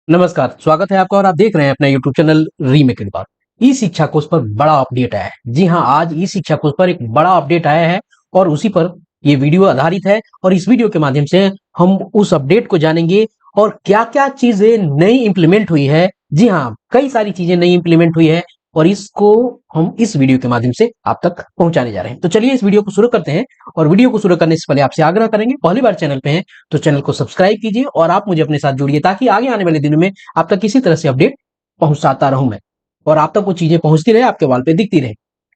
नमस्कार, स्वागत है आपका और आप देख रहे हैं अपना यूट्यूब चैनल रीमेक बात। ई शिक्षा कोर्स पर बड़ा अपडेट आया है। जी हाँ, आज ई शिक्षा कोर्स पर एक बड़ा अपडेट आया है और उसी पर ये वीडियो आधारित है और इस वीडियो के माध्यम से हम उस अपडेट को जानेंगे और क्या-क्या चीजें नई इंप्लीमेंट हुई है। जी हाँ, कई सारी चीजें नई इंप्लीमेंट हुई है और इसको हम इस वीडियो के माध्यम से आप तक पहुंचाने जा रहे हैं। तो चलिए इस वीडियो को शुरू करते हैं और वीडियो को शुरू करने से पहले आपसे आग्रह करेंगे, पहली बार चैनल पे हैं तो चैनल को सब्सक्राइब कीजिए और आप मुझे अपने साथ जोड़िए ताकि आगे आने वाले दिनों में आप तक किसी तरह से अपडेट पहुंचाता रहूं मैं और आप तक वो चीजें पहुंचती रहे, आपके वॉल पे दिखती रहे।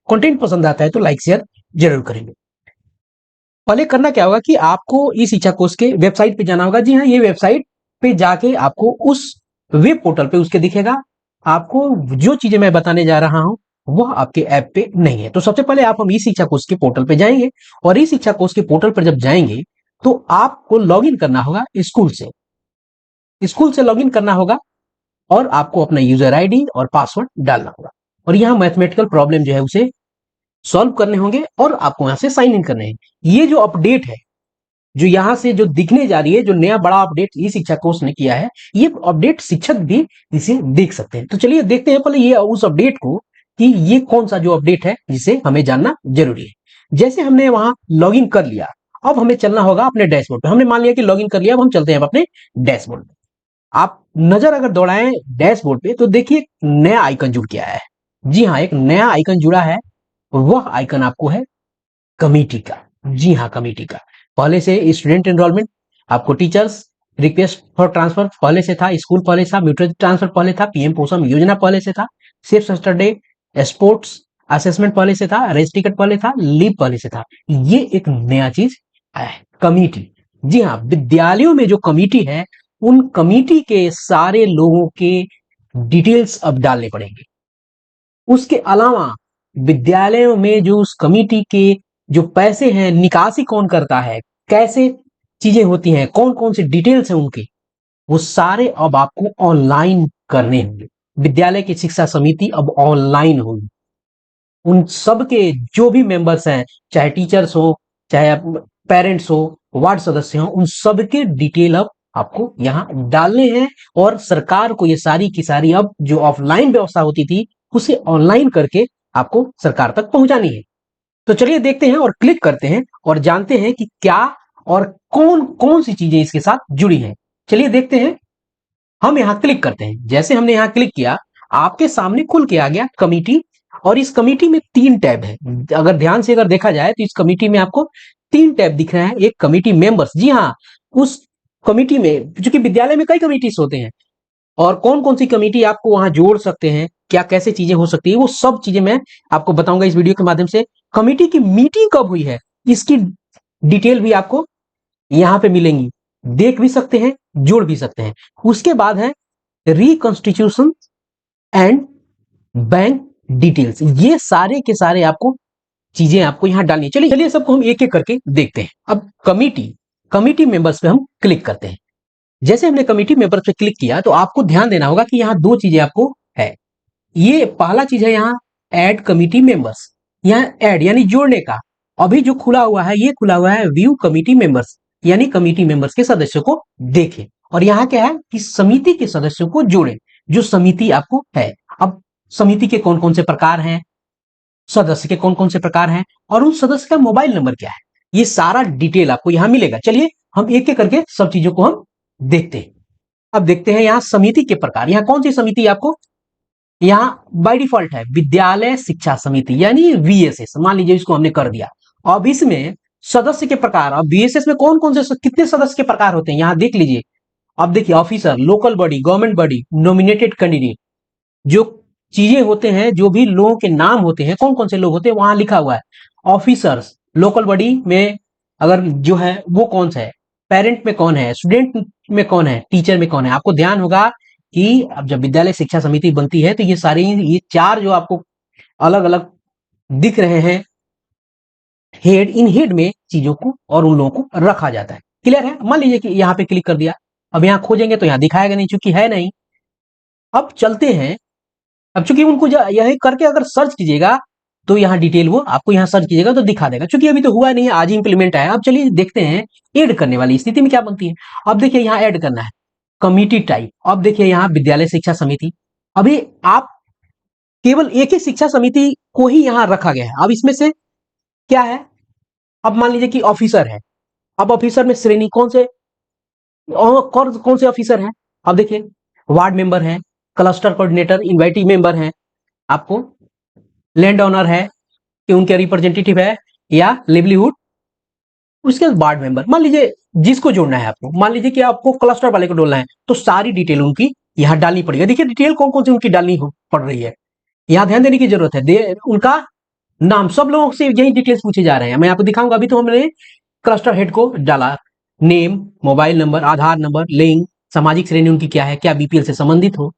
कंटेंट पसंद आता है तो लाइक शेयर जरूर करेंगे। पहले करना क्या होगा कि आपको ई शिक्षा कोर्स के वेबसाइट पे जाना होगा। जी हाँ, ये वेबसाइट पे जाके आपको उस वेब पोर्टल पे उसके दिखेगा। आपको जो चीजें मैं बताने जा रहा हूं वह आपके ऐप पे नहीं है। तो सबसे पहले आप हम ई शिक्षा कोर्स के पोर्टल पे जाएंगे और ई शिक्षा कोर्स के पोर्टल पर जब जाएंगे तो आपको लॉगिन करना होगा स्कूल से लॉगिन करना होगा और आपको अपना यूजर आईडी और पासवर्ड डालना होगा और यहाँ मैथमेटिकल प्रॉब्लम जो है उसे सॉल्व करने होंगे और आपको यहाँ से साइन इन करने हैं। ये जो अपडेट है, जो यहाँ से जो दिखने जा रही है, जो नया बड़ा अपडेट ई शिक्षा कोर्स ने किया है, ये अपडेट शिक्षक भी इसे देख सकते हैं। तो चलिए देखते हैं पहले ये उस अपडेट को कि ये कौन सा जो अपडेट है जिसे हमें जानना जरूरी है। जैसे हमने वहां लॉगिन कर लिया, अब हमें चलना होगा अपने डैशबोर्ड पे। हमने मान लिया कि लॉगिन कर लिया, अब हम चलते हैं अपने डैशबोर्ड पे। आप नजर अगर दौड़ाएं डैशबोर्ड पे तो देखिए नया आइकन जुड़ गया है। जी हाँ, एक नया आइकन जुड़ा है। वह आइकन आपको है कमिटी का। जी हाँ, कमिटी का। पहले से स्टूडेंट एनरोलमेंट, आपको टीचर्स रिक्वेस्ट फॉर ट्रांसफर पहले से था, स्कूल पहले था, म्यूचुअल ट्रांसफर पहले था, पीएम पोषण योजना पहले से था, सेफ सैटरडे स्पोर्ट्स असेसमेंट पहले से था, रेस टिकट पहले था, लीव पहले से था। ये एक नया चीज आया है, कमिटी। जी हाँ, विद्यालयों में जो कमिटी है उन कमिटी के सारे लोगों के डिटेल्स अब डालने पड़ेंगे। उसके अलावा विद्यालयों में जो उस कमिटी के जो पैसे हैं निकासी कौन करता है, कैसे चीजें होती हैं, कौन कौन से डिटेल्स हैं उनके, वो सारे अब आपको ऑनलाइन करने होंगे। विद्यालय की शिक्षा समिति अब ऑनलाइन होगी। उन सब के जो भी मेंबर्स हैं, चाहे टीचर्स हो, चाहे पेरेंट्स हो, वार्ड सदस्य हो, उन सब के डिटेल अब आपको यहाँ डालने हैं और सरकार को ये सारी की सारी अब जो ऑफलाइन व्यवस्था होती थी उसे ऑनलाइन करके आपको सरकार तक पहुंचानी है। तो चलिए देखते हैं और क्लिक करते हैं और जानते हैं कि क्या और कौन कौन सी चीजें इसके साथ जुड़ी हैं। चलिए देखते हैं। हम यहाँ क्लिक करते हैं। जैसे हमने यहाँ क्लिक किया, आपके सामने खुल के आ गया कमिटी और इस कमिटी में 3 टैब है। अगर ध्यान से अगर देखा जाए तो इस कमिटी में आपको 3 टैब दिख रहे हैं। एक कमिटी मेंबर्स, जी हाँ, उस कमिटी में चूंकि विद्यालय में कई कमिटीज होते हैं और कौन कौन सी कमिटी आपको वहां जोड़ सकते हैं, क्या कैसे चीजें हो सकती है, वो सब चीजें मैं आपको बताऊंगा इस वीडियो के माध्यम से। कमिटी की मीटिंग कब हुई है इसकी डिटेल भी आपको यहां पे मिलेंगी, देख भी सकते हैं, जोड़ भी सकते हैं। उसके बाद है रिकॉन्स्टिट्यूशन एंड बैंक डिटेल्स। ये सारे के सारे आपको चीजें आपको यहां डालनी है। चलिए चलिए सबको हम एक एक करके देखते हैं। अब कमिटी मेंबर्स पे हम क्लिक करते हैं। जैसे हमने कमिटी मेंबर्स पे क्लिक किया तो आपको ध्यान देना होगा कि यहाँ 2 चीजें आपको है। ये पहला चीज है यहाँ ऐड कमिटी मेंबर्स, यहाँ ऐड यानी जोड़ने का। अभी जो खुला हुआ है ये खुला हुआ है व्यू कमिटी मेंबर्स, यानी कमिटी मेंबर्स के सदस्यों को देखें। और यहाँ क्या है कि समिति के सदस्यों को जोड़ें, जो समिति आपको है। अब समिति के कौन कौन से प्रकार हैं, सदस्य के कौन कौन से प्रकार हैं और उन सदस्य का मोबाइल नंबर क्या है, ये सारा डिटेल आपको यहां मिलेगा। चलिए हम एक एक करके सब चीजों को हम देखते हैं। अब देखते हैं यहाँ समिति के प्रकार। यहाँ कौन सी समिति आपको यहाँ बाय डिफॉल्ट है, विद्यालय शिक्षा समिति यानी वीएसएस। मान लीजिए इसको हमने कर दिया। अब इसमें सदस्य के प्रकार, अब वीएसएस में कौन कौन से कितने सदस्य के प्रकार होते हैं यहाँ देख लीजिए। अब देखिए officer, local body, government body, nominated candidate, जो चीजें होते हैं, जो भी लोगों के नाम होते हैं, कौन कौन से लोग होते हैं वहां लिखा हुआ है। ऑफिसर्स लोकल बॉडी में अगर जो है वो कौन सा है, पेरेंट में कौन है, स्टूडेंट में कौन है, टीचर में कौन है। आपको ध्यान होगा कि अब जब विद्यालय शिक्षा समिति बनती है तो ये सारे ये 4 जो आपको अलग अलग दिख रहे हैं हेड, इन हेड में चीजों को और उन लोगों को रखा जाता है। क्लियर है। मान लीजिए कि यहाँ पे क्लिक कर दिया, अब यहाँ खोजेंगे तो यहाँ दिखाएगा नहीं चूंकि है नहीं। अब चलते हैं। अब चूंकि उनको यही करके अगर सर्च कीजिएगा तो यहाँ डिटेल वो आपको यहाँ सर्च कीजिएगा तो दिखा देगा, चूंकि अभी तो हुआ नहीं है, आज ही इंप्लीमेंट आया। अब चलिए देखते हैं ऐड करने वाली स्थिति में क्या बनती है। अब देखिए यहाँ ऐड करना है, कमिटी टाइप, अब देखिए यहाँ विद्यालय शिक्षा समिति, अभी आप केवल एक ही शिक्षा समिति को ही यहाँ रखा गया है। अब इसमें से क्या है, अब मान लीजिए कि ऑफिसर है, अब ऑफिसर में श्रेणी कौन से कौन से ऑफिसर हैं, अब देखिए वार्ड मेंबर है, क्लस्टर कोऑर्डिनेटर, इन्वाइटी मेंबर है, आपको लैंड ओनर है कि उनके रिप्रेजेंटेटिव है, या लिवलीहुड, उसके बाद वार्ड मेंबर। मान लीजिए जिसको जोड़ना है आपको, मान लीजिए कि आपको क्लस्टर वाले को जोड़ना है, तो सारी डिटेल उनकी यहाँ डालनी पड़ेगी। देखिए डिटेल कौन कौन सी उनकी डालनी पड़ रही है, यहाँ ध्यान देने की जरूरत है। उनका नाम, सब लोगों से यही डिटेल्स पूछे जा रहे हैं, मैं आपको दिखाऊंगा। अभी तो हमने क्लस्टर हेड को डाला, नेम, मोबाइल नंबर, आधार नंबर, लिंग, सामाजिक श्रेणी उनकी क्या है, क्या बीपीएल से संबंधित हो,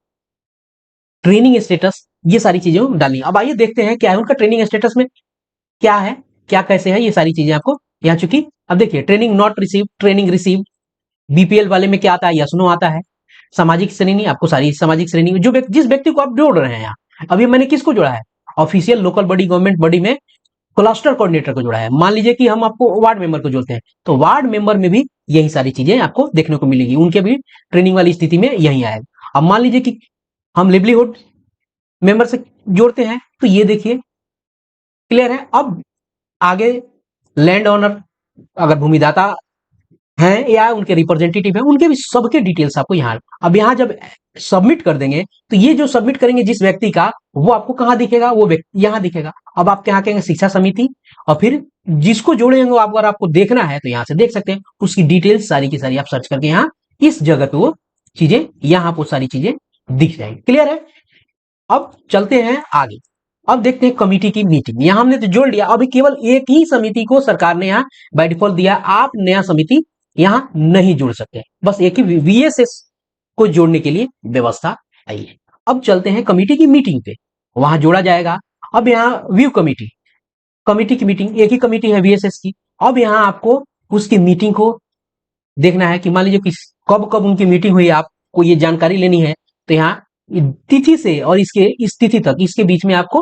ट्रेनिंग स्टेटस, ये सारी चीजें डालनी। अब आइए देखते हैं क्या है उनका ट्रेनिंग स्टेटस में, क्या है, क्या कैसे है, ये सारी चीजें आपको यहाँ चुकी। अब देखिए training not receive, training receive, BPL वाले में क्या आता है, यस नो आता है। सामाजिक श्रेणी, आपको सारी सामाजिक श्रेणी जो जिस व्यक्ति को आप जोड़ रहे हैं यहाँ, अभी मैंने किसको जोड़ा है, official local body, government body में क्लस्टर कोऑर्डिनेटर को जोड़ा है। मान लीजिए कि हम आपको वार्ड मेंबर को जोड़ते हैं, तो वार्ड मेंबर में भी यही सारी चीजें आपको देखने को मिलेगी, उनके भी ट्रेनिंग वाली स्थिति में यही आएगा। अब मान लीजिए कि हम लिवलीहुड मेंबर से जोड़ते हैं, तो ये देखिए क्लियर है। अब आगे लैंड ओनर, अगर भूमिदाता हैं या उनके रिप्रेजेंटेटिव हैं, उनके भी सबके डिटेल्स आपको यहाँ, अब यहाँ जब सबमिट कर देंगे, तो ये जो सबमिट करेंगे जिस व्यक्ति का, वो आपको कहाँ दिखेगा, वो व्यक्ति यहाँ दिखेगा। अब आप यहाँ कहेंगे शिक्षा समिति, और फिर जिसको जोड़ेंगे आप, अगर आपको देखना है तो यहाँ से देख सकते हैं, उसकी डिटेल्स सारी की सारी आप सर्च करके यहाँ इस जगह पे वो चीजें, यहाँ पर सारी चीजें दिख जाएंगी। क्लियर है। अब चलते हैं आगे, अब देखते हैं कमिटी की मीटिंग। यहां हमने तो जोड़ लिया, अभी केवल एक ही समिति को सरकार ने यहाँ बाय डिफॉल्ट दिया, आप नया समिति यहां नहीं जोड़ सकते, बस एक ही वीएसएस को जोड़ने के लिए व्यवस्था आई है। अब चलते हैं कमिटी की मीटिंग पे, वहां जोड़ा जाएगा। अब यहाँ व्यू कमिटी, कमिटी की मीटिंग, एक ही कमिटी है वीएसएस की। अब यहाँ आपको उसकी मीटिंग को देखना है कि मान लीजिए कि कब कब उनकी मीटिंग हुई, आपको ये जानकारी लेनी है, तो यहाँ तिथि से और इसके इस तिथि तक, इसके बीच में आपको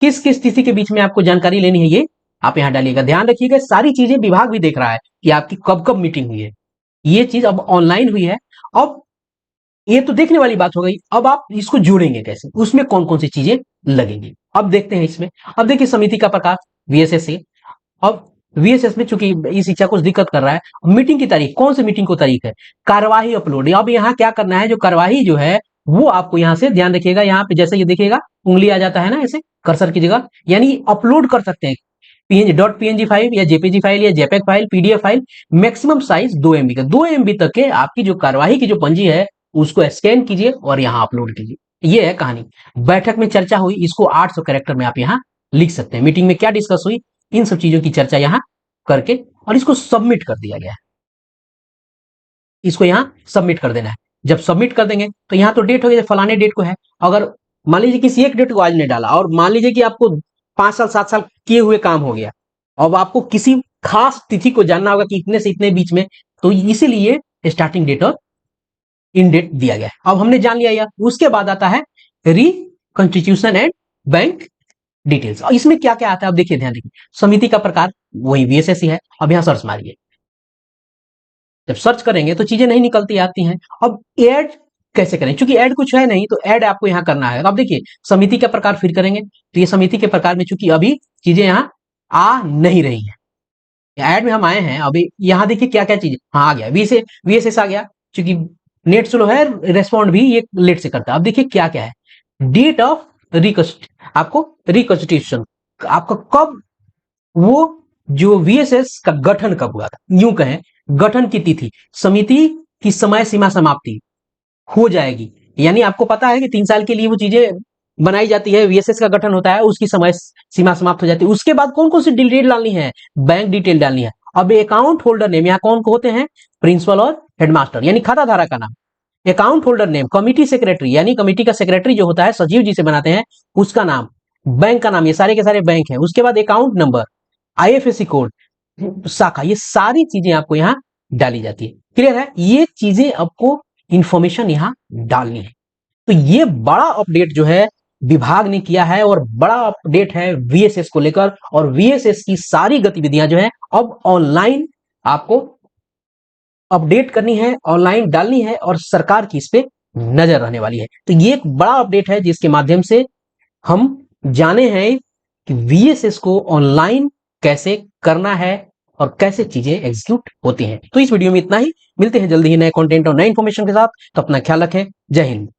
किस किस तिथि के बीच में आपको जानकारी लेनी है, ये आप यहाँ डालिएगा। ध्यान रखिएगा सारी चीजें विभाग भी देख रहा है कि आपकी कब कब मीटिंग हुई है, ये चीज अब ऑनलाइन हुई है। अब ये तो देखने वाली बात हो गई, अब आप इसको जोड़ेंगे कैसे, उसमें कौन कौन सी चीजें लगेंगी, अब देखते हैं इसमें। अब देखिए समिति का प्रकार वीएसएस से, अब वीएसएस में चूंकि इस शिक्षा कुछ दिक्कत कर रहा है, मीटिंग की तारीख, कौन सी मीटिंग को तारीख है, कार्यवाही अपलोड। अब यहाँ क्या करना है, जो कार्यवाही जो है वो आपको यहाँ से ध्यान रखिएगा, यहाँ पे जैसे ये देखिएगा उंगली आ जाता है ना ऐसे कर्सर की जगह, यानी अपलोड कर सकते हैं पीएनजी फाइल या जेपीजी फाइल या JPEG file, PDF file, maximum size 2 MB का, 2 MB तक के आपकी जो कार्यवाही की जो पंजी है उसको स्कैन कीजिए और यहाँ अपलोड कीजिए। ये है कहानी। बैठक में चर्चा हुई, इसको 800 कैरेक्टर में आप यहाँ लिख सकते हैं। मीटिंग में क्या डिस्कस हुई, इन सब चीजों की चर्चा यहाँ करके, और इसको सबमिट कर दिया गया है, इसको यहाँ सबमिट कर देना है। जब सबमिट कर देंगे तो यहाँ तो डेट हो गया, फलाने डेट को है। अगर मान लीजिए किसी एक डेट को आज ने डाला, और मान लीजिए कि आपको 5 साल 7 साल किए हुए काम हो गया, अब आपको किसी खास तिथि को जानना होगा कि इतने से इतने बीच में, तो इसीलिए स्टार्टिंग डेट और इन डेट दिया गया है। अब हमने जान लिया यार, उसके बाद आता है रिकंस्टिट्यूशन एंड बैंक डिटेल्स। और इसमें क्या क्या आता है, अब देखिए ध्यान रखिए, समिति का प्रकार वही वीएसएस ही है। अब यहाँ सर्च मारिए, जब सर्च करेंगे तो चीजें नहीं निकलती आती हैं। अब ऐड कैसे करें, क्योंकि ऐड कुछ है नहीं, तो ऐड आपको यहाँ करना है। अब देखिए समिति का प्रकार फिर करेंगे, तो ये समिति के प्रकार में चूंकि अभी चीजें यहाँ आ नहीं रही है, ऐड में हम आए हैं, अभी यहाँ देखिए क्या क्या चीजें, हाँ आ गया वीएसएस आ गया, क्योंकि नेट स्लो है, रेस्पॉन्ड भी ये लेट से करता है। अब देखिए क्या क्या है, डेट ऑफ आपको रिकंस्टिट्यूशन, आपका कब वो जो वीएसएस का गठन कब हुआ था, यूं कहें गठन की तिथि, समिति की समय सीमा समाप्ति हो जाएगी, यानी आपको पता है कि 3 साल के लिए वो चीजें बनाई जाती है, वीएसएस का गठन होता है, उसकी समय सीमा समाप्त हो जाती है। उसके बाद कौन कौन सी डिटेल डालनी है, बैंक डिटेल डालनी है। अब अकाउंट होल्डर नेम, यहाँ कौन होते हैं, प्रिंसिपल और हेडमास्टर, यानी खाता धारक का नाम। Account holder name, committee secretary, यानी कमिटी का सेक्रेटरी जो होता है सचिव जी से बनाते हैं, उसका नाम, बैंक का नाम, ये सारे के सारे बैंक है। उसके बाद अकाउंट नंबर, आईएफएससी कोड, शाखा, ये सारी चीजें आपको यहाँ डाली जाती है। क्लियर है, ये चीजें आपको इंफॉर्मेशन यहाँ डालनी है। तो ये बड़ा अपडेट जो है विभाग ने किया है, और बड़ा अपडेट है वीएसएस को लेकर, और वीएसएस की सारी गतिविधियां जो है अब ऑनलाइन आपको अपडेट करनी है, ऑनलाइन डालनी है और सरकार की इस पे नजर रहने वाली है। तो ये एक बड़ा अपडेट है जिसके माध्यम से हम जाने हैं कि वीएसएस को ऑनलाइन कैसे करना है और कैसे चीजें एग्जीक्यूट होती हैं। तो इस वीडियो में इतना ही, मिलते हैं जल्दी ही नए कंटेंट और नए इंफॉर्मेशन के साथ। तो अपना ख्याल रखें। जय हिंद।